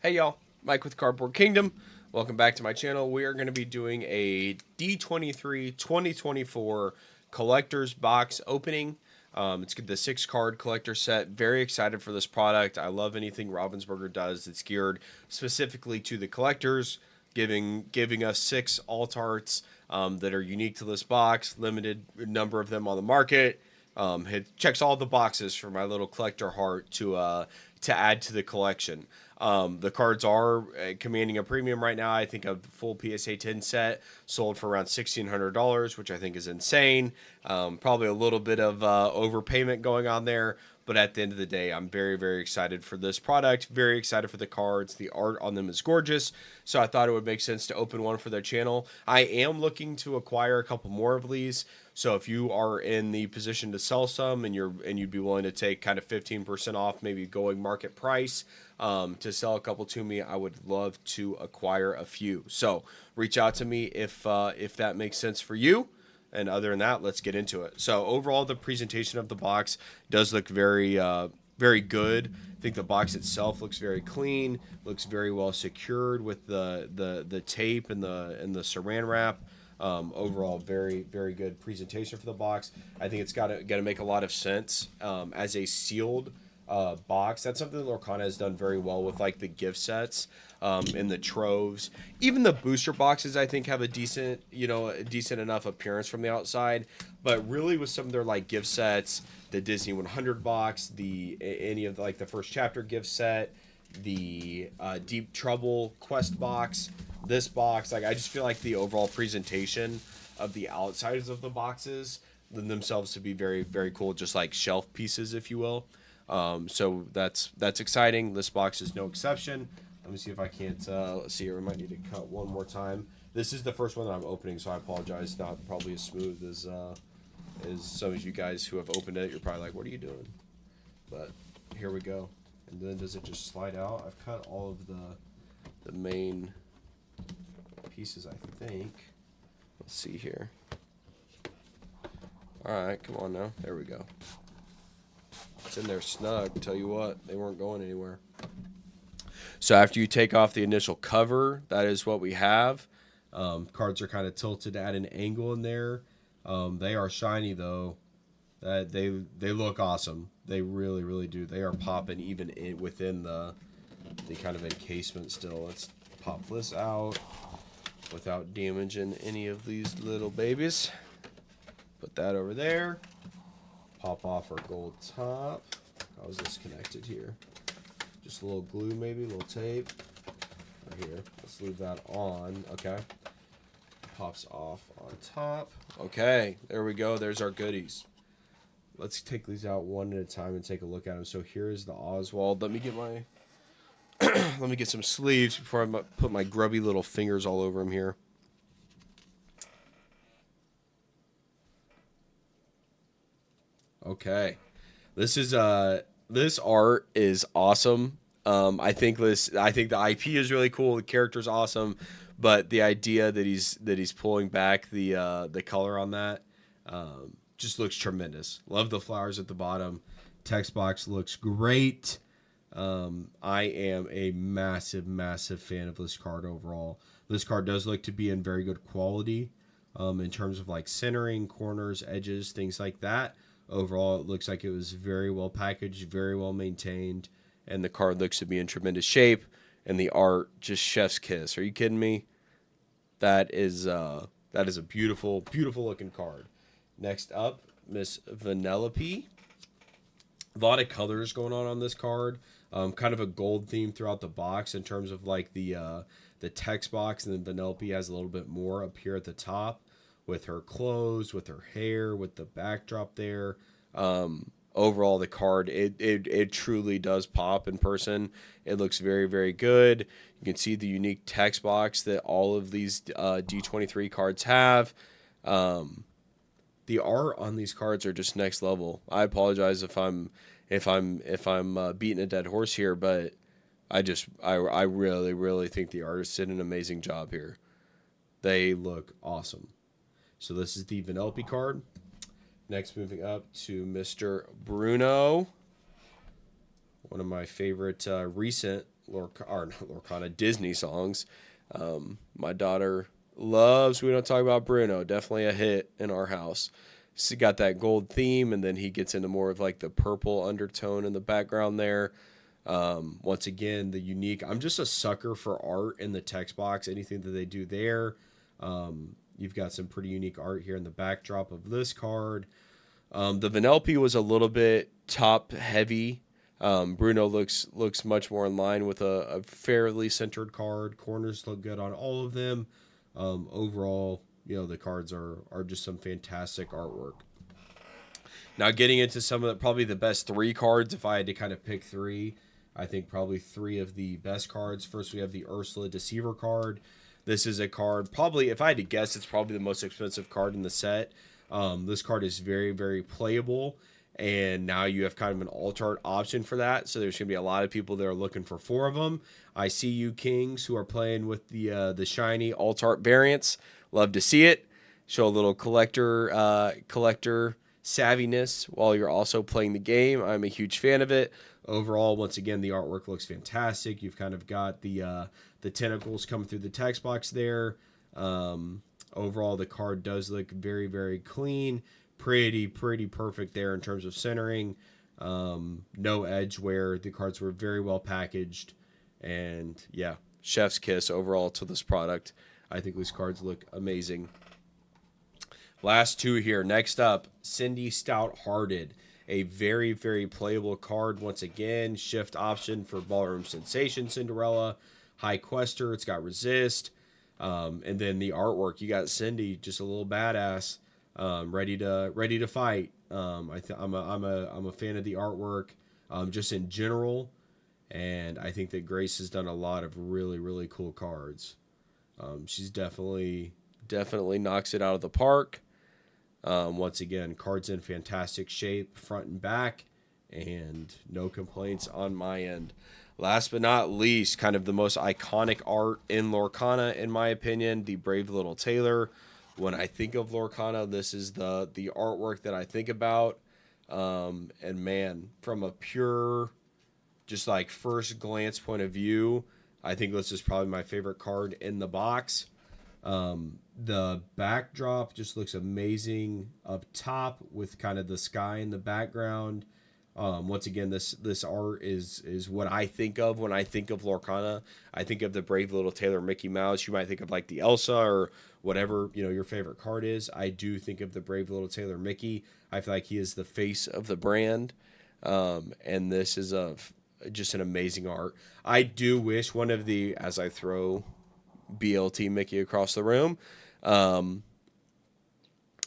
Hey y'all, Mike with Cardboard Kingdom. Welcome back to my channel. We are going to be doing a D23 2024 collector's box opening. It's the 6 card collector set. Very excited for this product. I love anything Ravensburger does that's geared specifically to the collectors, giving us 6 alt arts that are unique to this box. Limited number of them on the market. It checks all the boxes for my little collector heart to add to the collection. The cards are commanding a premium right now. I think a full PSA 10 set sold for around $1,600, which I think is insane. Probably a little bit of overpayment going on there. But at the end of the day, I'm very, very excited for this product. Very excited for the cards. The art on them is gorgeous. So I thought it would make sense to open one for their channel. I am looking to acquire a couple more of these. So if you are in the position to sell some and you'd be willing to take kind of 15% off, maybe going market price, to sell a couple to me, I would love to acquire a few. So reach out to me if that makes sense for you. And other than that, let's get into it. So overall, the presentation of the box does look very very good. I think the box itself looks very clean, looks very well secured with the tape and the saran wrap. Overall, very very good presentation for the box. I think it's got to make a lot of sense as a sealed box. That's something that Lorcana has done very well with, like the gift sets and the troves. Even the booster boxes, I think, have a decent enough appearance from the outside. But really, with some of their like gift sets, the Disney 100 box, any of like the first chapter gift set, the Deep Trouble quest box, this box, like I just feel like the overall presentation of the outsides of the boxes lend themselves to be very very cool, just like shelf pieces, if you will. So that's exciting. This box is no exception. Let me see if I can't. Let's see here. We might need to cut one more time. This is the first one that I'm opening, so I apologize. Not probably as smooth as some of you guys who have opened it. You're probably like, "What are you doing?" But here we go. And then does it just slide out? I've cut all of the main pieces, I think. Let's see here. All right, come on now. There we go. It's in there snug. Tell you what, they weren't going anywhere. So after you take off the initial cover, that is what we have. Cards are kind of tilted at an angle in there. They are shiny though. They look awesome. They really really do. They are popping even within the kind of encasement still. Let's pop this out without damaging any of these little babies. Put that over there. Pop off our gold top. How is this connected here? Just a little glue, maybe a little tape. Right here. Let's leave that on. Okay. Pops off on top. Okay, there we go. There's our goodies. Let's take these out one at a time and take a look at them. So here is the Oswald. Let me get my let me get some sleeves before I put my grubby little fingers all over them here. Okay, this art is awesome. I think the IP is really cool. The character's awesome, but the idea that he's pulling back the color on that just looks tremendous. Love the flowers at the bottom. Text box looks great. I am a massive massive fan of this card overall. This card does look to be in very good quality in terms of like centering, corners, edges, things like that. Overall, it looks like it was very well packaged, very well maintained, and the card looks to be in tremendous shape. And the art, just chef's kiss. Are you kidding me? That is a beautiful, beautiful looking card. Next up, Miss Vanellope. A lot of colors going on this card. Kind of a gold theme throughout the box in terms of like the text box, and then Vanellope has a little bit more up here at the top, with her clothes, with her hair, with the backdrop there. Overall, the card, it truly does pop in person. It looks very, very good. You can see the unique text box that all of these D23 cards have. The art on these cards are just next level. I apologize if I'm beating a dead horse here, but I really, really think the artist did an amazing job here. They look awesome. So this is the Vanellope card. Next, moving up to Mr. Bruno. One of my favorite recent Or not Lorcana, Disney songs. My daughter loves We Don't Talk About Bruno. Definitely a hit in our house. He's got that gold theme, and then he gets into more of like the purple undertone in the background there. Once again, the unique. I'm just a sucker for art in the text box. Anything that they do there. You've got some pretty unique art here in the backdrop of this card. The Vanellope was a little bit top heavy. Bruno looks much more in line with a fairly centered card. Corners look good on all of them. Overall, the cards are just some fantastic artwork. Now getting into some of probably the best three cards, if I had to kind of pick three, I think probably three of the best cards. First, we have the Ursula Deceiver card. This is a card, probably, if I had to guess, it's probably the most expensive card in the set. This card is very, very playable, and now you have kind of an alt art option for that. So there's going to be a lot of people that are looking for four of them. I see you kings who are playing with the shiny alt art variants. Love to see it. Show a little collector savviness while you're also playing the game. I'm a huge fan of it. Overall, once again, the artwork looks fantastic. You've kind of got the tentacles coming through the text box there. Overall, the card does look very, very clean. Pretty perfect there in terms of centering. No edge wear. The cards were very well packaged. And yeah, chef's kiss overall to this product. I think these cards look amazing. Last two here. Next up, Cindy Stout Hearted. A very, very playable card. Once again, shift option for Ballroom Sensation Cinderella. High Quester. It's got resist. And then the artwork. You got Cindy, just a little badass, ready to fight. I'm a fan of the artwork, just in general. And I think that Grace has done a lot of really, really cool cards. She's definitely knocks it out of the park. Once again, cards in fantastic shape, front and back, and no complaints on my end. Last but not least, kind of the most iconic art in Lorcana, in my opinion, the Brave Little Tailor. When I think of Lorcana, this is the artwork that I think about. And man, from a pure, just like first glance point of view, I think this is probably my favorite card in the box. The backdrop just looks amazing up top with kind of the sky in the background. Once again, this art is what I think of when I think of Lorcana. I think of the Brave Little Tailor Mickey Mouse. You might think of like the Elsa or whatever your favorite card is. I do think of the Brave Little Tailor Mickey. I feel like he is the face of the brand, and this is just an amazing art. I do wish one of the, as I throw BLT Mickey across the room.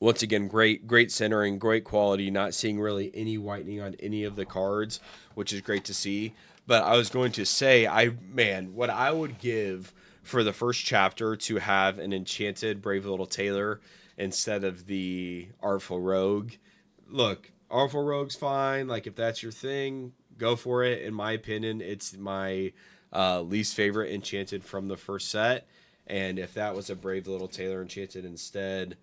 Once again, great centering, great quality. Not seeing really any whitening on any of the cards, which is great to see. But I was going to say, what I would give for the first chapter to have an enchanted Brave Little Tailor instead of the Artful Rogue. Look, Artful Rogue's fine. Like, if that's your thing, go for it. In my opinion, it's my least favorite enchanted from the first set. And if that was a Brave Little Tailor enchanted instead,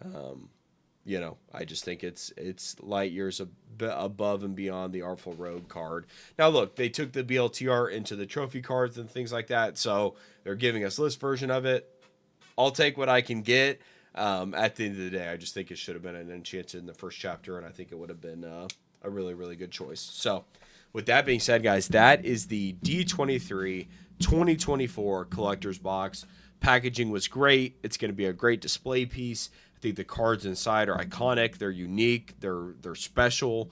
I just think it's light years above and beyond the Artful Rogue card. Now, look, they took the BLTR into the trophy cards and things like that, so they're giving us this version of it. I'll take what I can get. At the end of the day, I just think it should have been an enchanted in the first chapter, and I think it would have been a really, really good choice. So, with that being said, guys, that is the D23 2024 collector's box. Packaging was great. It's going to be a great display piece. I think the cards inside are iconic. They're unique. They're special.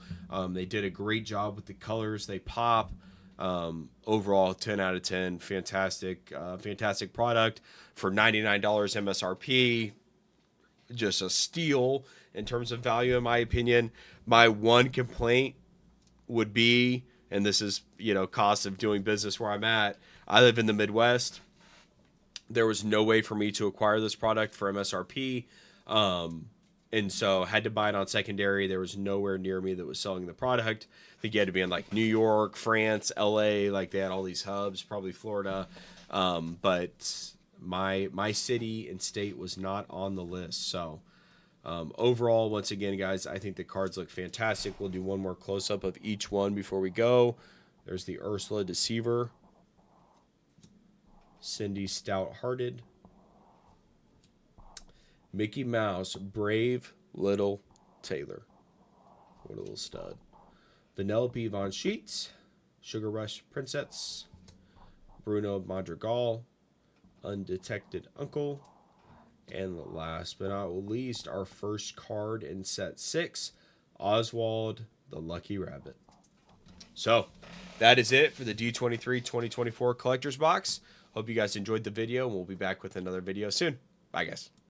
They did a great job with the colors. They pop. Overall, 10 out of 10. Fantastic product for $99 MSRP. Just a steal in terms of value, in my opinion. My one complaint would be, and this is, cost of doing business where I'm at. I live in the Midwest. There was no way for me to acquire this product for MSRP. And so had to buy it on secondary. There was nowhere near me that was selling the product. I think you had to be in like New York, France, LA, like they had all these hubs, probably Florida. But my city and state was not on the list. So overall, once again, guys, I think the cards look fantastic. We'll do one more close up of each one before we go. There's the Ursula Deceiver. Cindy Stout-Hearted, Mickey Mouse, Brave Little Taylor. What a little stud. Vanellope Von Sheets, Sugar Rush Princess, Bruno Madrigal, Undetected Uncle, and last but not least, our first card in set 6, Oswald the Lucky Rabbit. So, that is it for the D23 2024 Collector's Box. Hope you guys enjoyed the video, and we'll be back with another video soon. Bye, guys.